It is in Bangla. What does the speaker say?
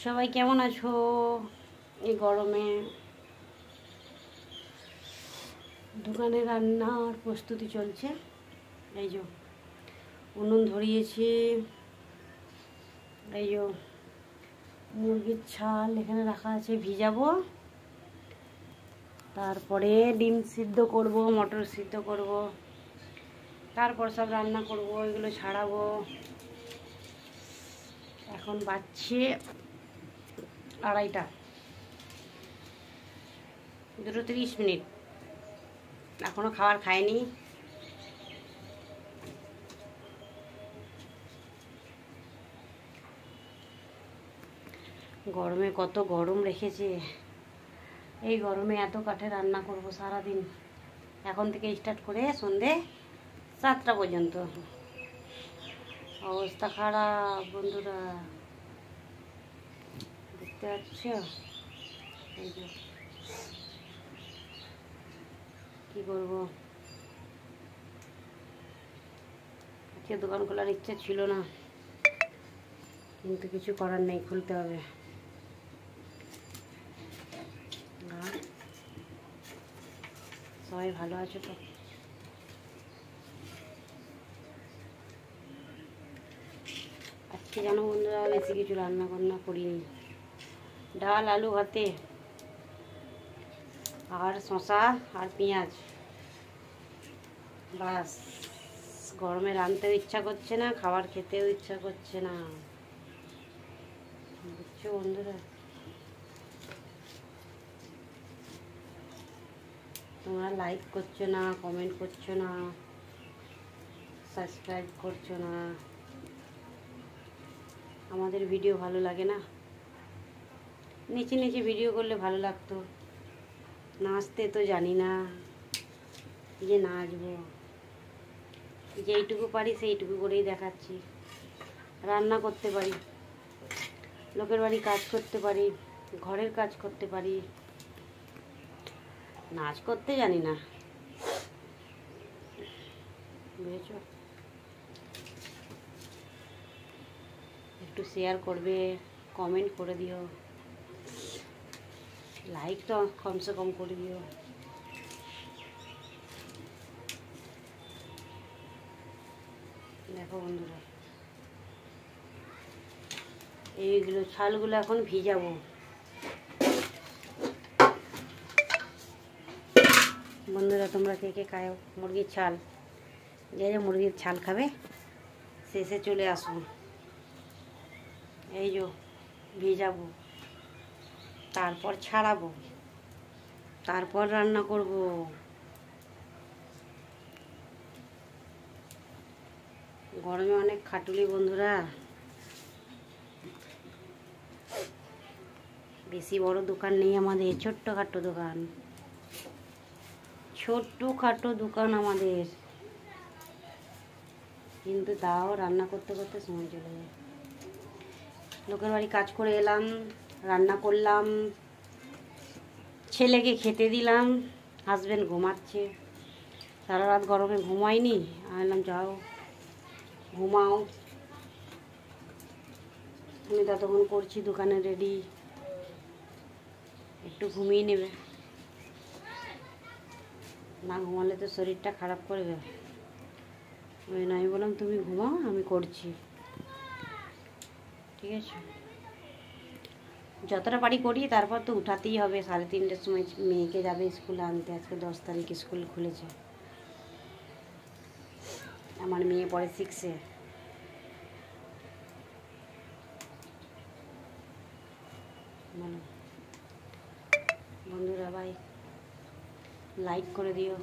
সবাই কেমন আছো? এই গরমে দোকানে রান্নার প্রস্তুতি চলছে। এই যে উনুন ধরিয়েছি, এই যে মুরগির ছাল এখানে রাখা আছে, ভিজাবো। তারপরে ডিম সিদ্ধ করব, মটর সিদ্ধ করব, তারপর সব রান্না করব, এগুলো ছাড়াবো। এখন বাজছে 2:30, 2:30। এখনো খাবার খায়নি। গরমে কত গরম রেখেছে, এই গরমে এত কাঠে রান্না করব সারাদিন, এখন থেকে স্টার্ট করে সন্ধে 7টা পর্যন্ত। অবস্থা খারাপ বন্ধুরা, দেখতে পাচ্ছ? এই যে কি করব, আজকে দোকান খোলার ইচ্ছা ছিল না, কিন্তু কিছু করার নেই, খুলতে হবে। সবাই ভালো আছো তো? আজকে জানো বন্ধুরা, বেশি কিছু রান্না বান্না করিনি। ডাল, আলু ভাতে, আর শসা আর পেঁয়াজ, বাস। গরমে রাঁধতেও ইচ্ছা করছে না, খাবার খেতেও ইচ্ছা করছে না, বুঝছো বন্ধুরা? তোমরা লাইক করছো না, কমেন্ট করছো না, সাবস্ক্রাইব করছো না, আমাদের ভিডিও ভালো লাগে না? নিচে নিচে ভিডিও করলে ভালো লাগতো। নাচতে তো জানি না, যে নাচবো, যেইটুকু পারি সেইটুকু করেই দেখাচ্ছি। রান্না করতে পারি, লোকের বাড়ি কাজ করতে পারি, ঘরের কাজ করতে পারি, নাচ করতে জানি না, বুঝেছ? একটু শেয়ার করবে, কমেন্ট করে দিও, লাইক তো কমসে কম করে দিও। দেখো বন্ধুরা, এইগুলো ছালগুলো এখন ভিজাবো। বন্ধুরা, তোমরা কে কে খাও মুরগির ছাল? যে যে মুরগির ছাল খাবে শেষে চলে আসো। এই যে ভিজাবো, তারপর ছাড়াবো, তারপর রান্না করব। গরমে অনেক খাটুলি বন্ধুরা, বেশি বড় দোকান নেই আমাদের, ছোট্টখাটো দোকান, ছোট্টখাটো দোকান আমাদের, কিন্তু তাও রান্না করতে করতে সময় চলে যায়। লোকের বাড়ি কাজ করে এলাম, রান্না করলাম, ছেলেকে খেতে দিলাম, হাজবেন্ড ঘুমাচ্ছে, সারা রাত গরমে ঘুমায়নি। আমি বললাম যাও ঘুমাও, আমি ততক্ষণ করছি দোকানে রেডি, একটু ঘুমিয়ে নেবে, না ঘুমালে তো শরীরটা খারাপ করবে। আমি বললাম তুমি ঘুমাও, আমি করছি, ঠিক আছে? যতটা পারি করি, তারপর তো উঠাতেই হবে। 3:30টার সময় মেয়েকে যাবে স্কুলে আনতে, আজকে 10 তারিখ স্কুল খুলেছে। আমার মেয়ে পড়ে 6-এ। বন্ধুরা ভাই, লাইক করে দিও,